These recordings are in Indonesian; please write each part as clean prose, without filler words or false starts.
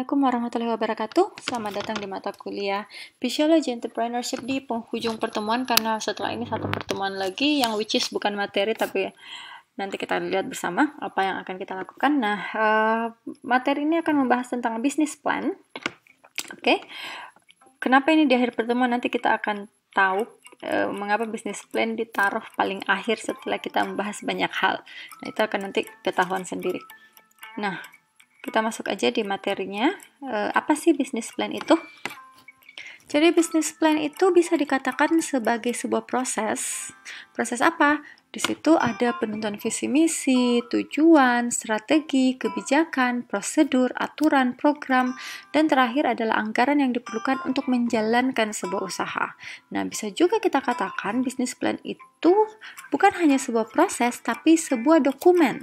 Assalamualaikum warahmatullahi wabarakatuh. Selamat datang di mata kuliah Physiology Entrepreneurship di penghujung pertemuan, karena setelah ini satu pertemuan lagi yang which is bukan materi tapi nanti kita lihat bersama apa yang akan kita lakukan. Nah, materi ini akan membahas tentang business plan. Oke. Kenapa ini di akhir pertemuan? Nanti kita akan tahu mengapa business plan ditaruh paling akhir setelah kita membahas banyak hal. Nah, itu akan nanti ketahuan sendiri. Nah, kita masuk aja di materinya. Apa sih business plan itu? Jadi business plan itu bisa dikatakan sebagai sebuah proses. Proses apa? Di situ ada penentuan visi misi, tujuan, strategi, kebijakan, prosedur, aturan, program, dan terakhir adalah anggaran yang diperlukan untuk menjalankan sebuah usaha. Nah, bisa juga kita katakan business plan itu bukan hanya sebuah proses, tapi sebuah dokumen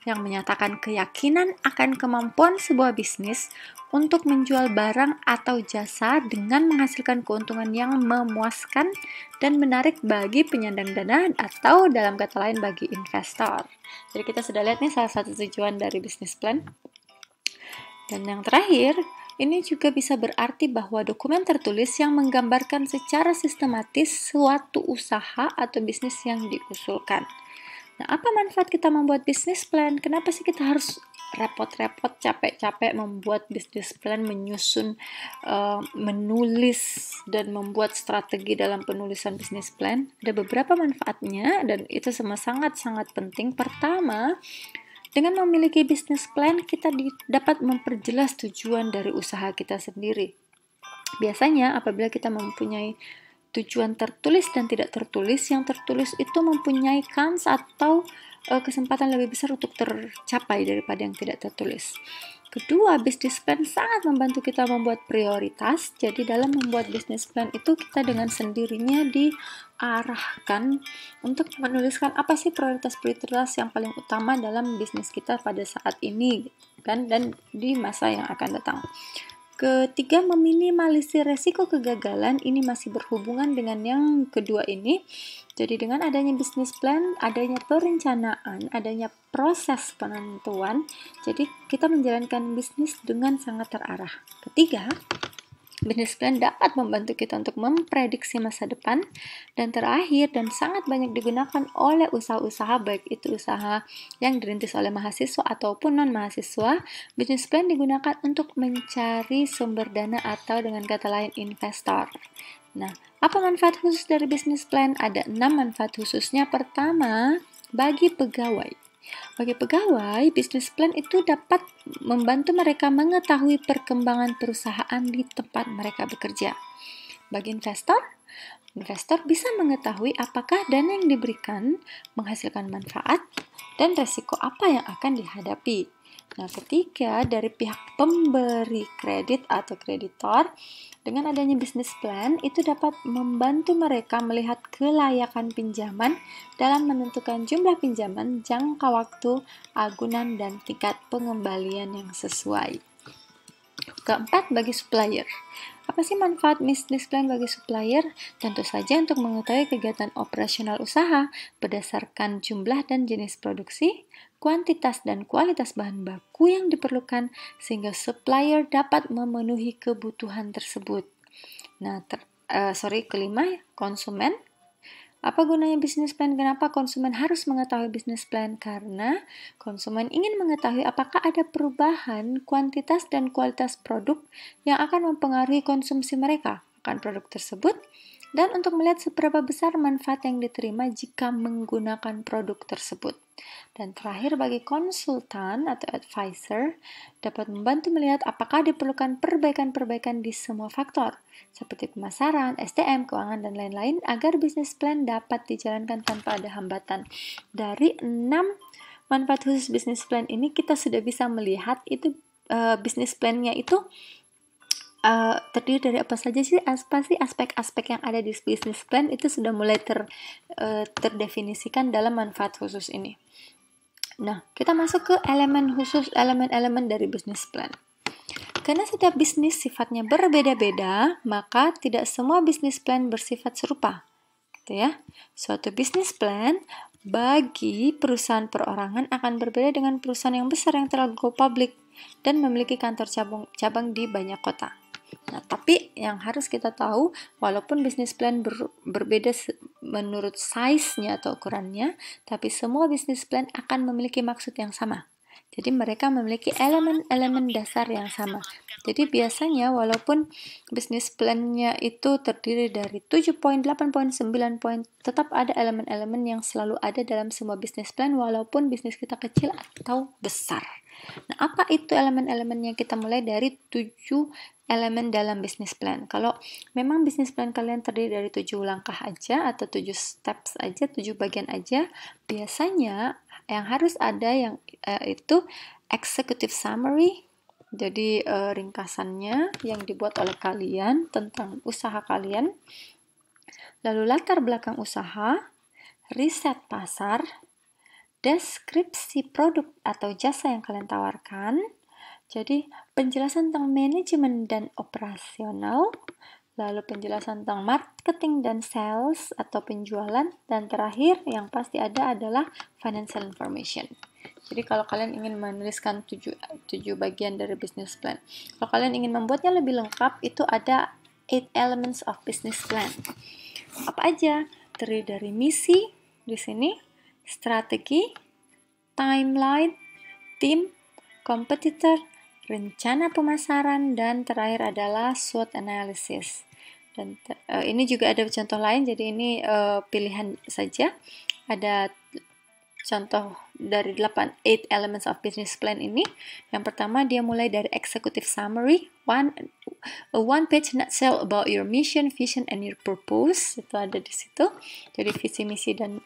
yang menyatakan keyakinan akan kemampuan sebuah bisnis untuk menjual barang atau jasa dengan menghasilkan keuntungan yang memuaskan dan menarik bagi penyandang dana, atau dalam kata lain bagi investor. Jadi kita sudah lihat nih salah satu tujuan dari business plan. Dan yang terakhir, ini juga bisa berarti bahwa dokumen tertulis yang menggambarkan secara sistematis suatu usaha atau bisnis yang diusulkan. Nah, apa manfaat kita membuat bisnis plan? Kenapa sih kita harus repot-repot, capek-capek membuat bisnis plan, menyusun, menulis, dan membuat strategi dalam penulisan bisnis plan? Ada beberapa manfaatnya, dan itu semua sangat-sangat penting. Pertama, dengan memiliki bisnis plan, kita dapat memperjelas tujuan dari usaha kita sendiri. Biasanya, apabila kita mempunyai tujuan tertulis dan tidak tertulis, yang tertulis itu mempunyai kans atau kesempatan lebih besar untuk tercapai daripada yang tidak tertulis. Kedua, business plan sangat membantu kita membuat prioritas. Jadi dalam membuat business plan itu kita dengan sendirinya diarahkan untuk menuliskan apa sih prioritas-prioritas yang paling utama dalam bisnis kita pada saat ini kan, dan di masa yang akan datang. Ketiga, meminimalisir resiko kegagalan. Ini masih berhubungan dengan yang kedua ini. Jadi dengan adanya business plan, adanya perencanaan, adanya proses penentuan, jadi kita menjalankan bisnis dengan sangat terarah. Ketiga, business plan dapat membantu kita untuk memprediksi masa depan. Dan terakhir, dan sangat banyak digunakan oleh usaha-usaha, baik itu usaha yang dirintis oleh mahasiswa ataupun non-mahasiswa, business plan digunakan untuk mencari sumber dana atau dengan kata lain investor. Nah, apa manfaat khusus dari business plan? Ada 6 manfaat khususnya. Pertama, bagi pegawai. Bagi pegawai, business plan itu dapat membantu mereka mengetahui perkembangan perusahaan di tempat mereka bekerja. Bagi investor, investor bisa mengetahui apakah dana yang diberikan menghasilkan manfaat dan resiko apa yang akan dihadapi. Nah, ketiga, dari pihak pemberi kredit atau kreditor, dengan adanya business plan itu dapat membantu mereka melihat kelayakan pinjaman dalam menentukan jumlah pinjaman, jangka waktu, agunan, dan tingkat pengembalian yang sesuai. Keempat, bagi supplier. Apa sih manfaat business plan bagi supplier? Tentu saja untuk mengetahui kegiatan operasional usaha berdasarkan jumlah dan jenis produksi, kuantitas dan kualitas bahan baku yang diperlukan, sehingga supplier dapat memenuhi kebutuhan tersebut. Nah, kelima, konsumen. Apa gunanya bisnis plan? Kenapa konsumen harus mengetahui bisnis plan? Karena konsumen ingin mengetahui apakah ada perubahan kuantitas dan kualitas produk yang akan mempengaruhi konsumsi mereka akan produk tersebut, dan untuk melihat seberapa besar manfaat yang diterima jika menggunakan produk tersebut. Dan terakhir, bagi konsultan atau advisor, dapat membantu melihat apakah diperlukan perbaikan-perbaikan di semua faktor, seperti pemasaran, SDM, keuangan, dan lain-lain, agar bisnis plan dapat dijalankan tanpa ada hambatan. Dari 6 manfaat khusus bisnis plan ini, kita sudah bisa melihat itu bisnis plan-nya itu terdiri dari apa saja sih? Apa sih aspek-aspek yang ada di business plan itu sudah mulai terdefinisikan dalam manfaat khusus ini. Nah, kita masuk ke elemen khusus, elemen-elemen dari business plan. Karena setiap bisnis sifatnya berbeda-beda, maka tidak semua business plan bersifat serupa. Gitu ya. Suatu business plan bagi perusahaan perorangan akan berbeda dengan perusahaan yang besar yang telah go public. dan memiliki kantor cabang di banyak kota. Nah, tapi yang harus kita tahu, walaupun bisnis plan berbeda menurut size-nya atau ukurannya, tapi semua bisnis plan akan memiliki maksud yang sama. Jadi mereka memiliki elemen-elemen dasar yang sama. Jadi biasanya walaupun bisnis plan-nya itu terdiri dari 7 poin, 8 poin, 9 poin, tetap ada elemen-elemen yang selalu ada dalam semua bisnis plan walaupun bisnis kita kecil atau besar. Nah, apa itu elemen-elemennya? Kita mulai dari 7 elemen dalam bisnis plan. Kalau memang bisnis plan kalian terdiri dari 7 langkah aja atau 7 steps aja, 7 bagian aja, biasanya yang harus ada yang itu executive summary, jadi ringkasannya yang dibuat oleh kalian tentang usaha kalian, lalu latar belakang usaha, riset pasar, deskripsi produk atau jasa yang kalian tawarkan, jadi penjelasan tentang manajemen dan operasional, lalu penjelasan tentang marketing dan sales atau penjualan, dan terakhir yang pasti ada adalah financial information. Jadi kalau kalian ingin menuliskan 7 bagian dari business plan, kalau kalian ingin membuatnya lebih lengkap, itu ada 8 elements of business plan. Apa aja? Terdiri dari misi di sini, strategi, timeline, tim, kompetitor, rencana pemasaran, dan terakhir adalah SWOT analysis. Dan ini juga ada contoh lain, jadi ini pilihan saja. Ada contoh dari 8 elements of business plan ini. Yang pertama, dia mulai dari executive summary, a one page nutshell about your mission, vision, and your purpose. Itu ada di situ. Jadi visi, misi, dan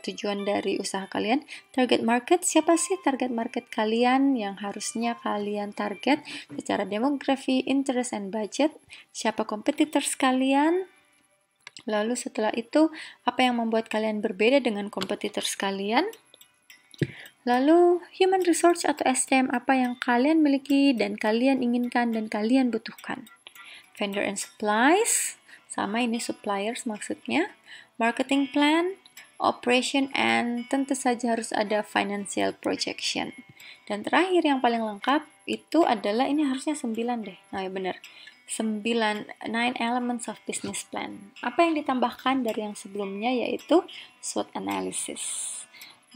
tujuan dari usaha kalian. Target market, siapa sih target market kalian yang harusnya kalian target secara demografi, interest, and budget? Siapa competitors kalian? Lalu setelah itu, apa yang membuat kalian berbeda dengan kompetitor kalian? Lalu, human resource atau SDM apa yang kalian miliki dan kalian inginkan dan kalian butuhkan? Vendor and supplies, sama ini suppliers maksudnya. Marketing plan, operation, and tentu saja harus ada financial projection. Dan terakhir yang paling lengkap itu adalah, ini harusnya 9 deh. Nah, ya benar. 9 elements of business plan. Apa yang ditambahkan dari yang sebelumnya yaitu SWOT analysis.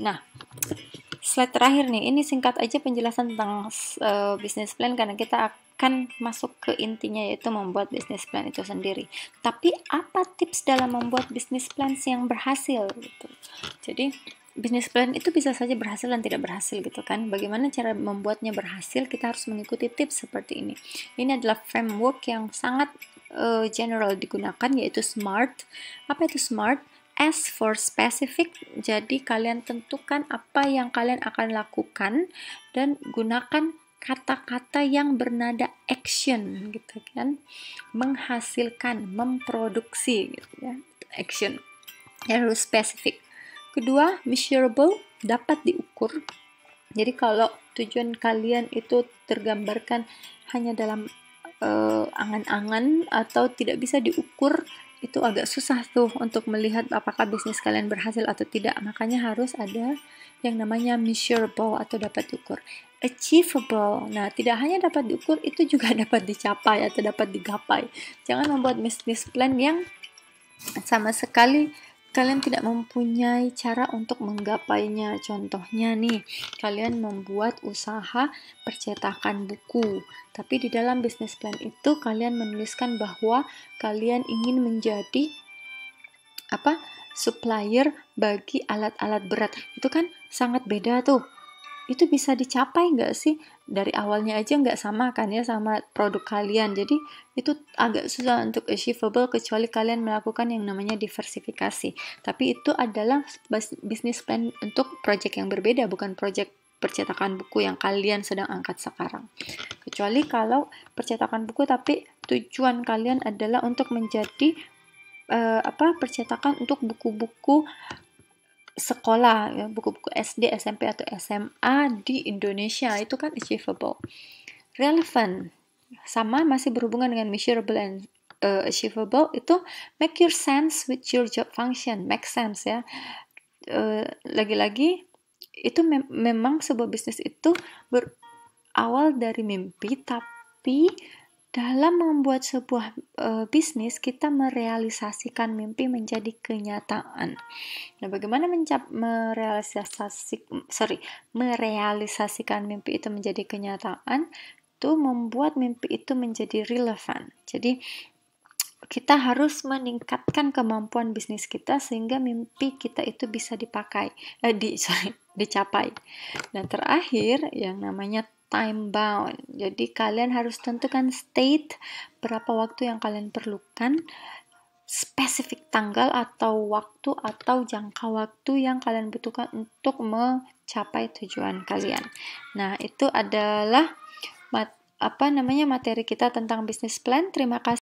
Nah, slide terakhir nih, ini singkat aja penjelasan tentang business plan karena kita akan masuk ke intinya yaitu membuat business plan itu sendiri. Tapi apa tips dalam membuat business plan yang berhasil gitu. Jadi business plan itu bisa saja berhasil dan tidak berhasil gitu kan. Bagaimana cara membuatnya berhasil? Kita harus mengikuti tips seperti ini. Ini adalah framework yang sangat general digunakan yaitu SMART. Apa itu SMART? S for specific, jadi kalian tentukan apa yang kalian akan lakukan dan gunakan kata-kata yang bernada action gitu kan, menghasilkan, memproduksi gitu ya, action. Harus spesifik. Kedua, measurable, dapat diukur. Jadi kalau tujuan kalian itu tergambarkan hanya dalam angan-angan atau tidak bisa diukur, itu agak susah tuh untuk melihat apakah bisnis kalian berhasil atau tidak. Makanya harus ada yang namanya measurable atau dapat diukur. Achievable, nah tidak hanya dapat diukur, itu juga dapat dicapai atau dapat digapai. Jangan membuat business plan yang sama sekali kalian tidak mempunyai cara untuk menggapainya. Contohnya nih, kalian membuat usaha percetakan buku, tapi di dalam business plan itu kalian menuliskan bahwa kalian ingin menjadi supplier bagi alat-alat berat. Itu kan sangat beda tuh. Itu bisa dicapai nggak sih? Dari awalnya aja nggak sama kan ya sama produk kalian. Jadi itu agak susah untuk achievable kecuali kalian melakukan yang namanya diversifikasi. Tapi itu adalah business plan untuk project yang berbeda, bukan project percetakan buku yang kalian sedang angkat sekarang. Kecuali kalau percetakan buku tapi tujuan kalian adalah untuk menjadi percetakan untuk buku-buku sekolah ya, buku-buku SD, SMP atau SMA di Indonesia, itu kan achievable. Relevant sama masih berhubungan dengan measurable and achievable, itu make your sense with your job function, make sense ya. Lagi-lagi itu memang sebuah bisnis itu awal dari mimpi, tapi dalam membuat sebuah bisnis, kita merealisasikan mimpi menjadi kenyataan. Nah, bagaimana merealisasikan mimpi itu menjadi kenyataan? Itu membuat mimpi itu menjadi relevan. Jadi, kita harus meningkatkan kemampuan bisnis kita sehingga mimpi kita itu bisa dicapai. Dan terakhir, yang namanya time bound. Jadi kalian harus tentukan state berapa waktu yang kalian perlukan, spesifik tanggal atau waktu atau jangka waktu yang kalian butuhkan untuk mencapai tujuan kalian. Nah, itu adalah materi kita tentang business plan. Terima kasih.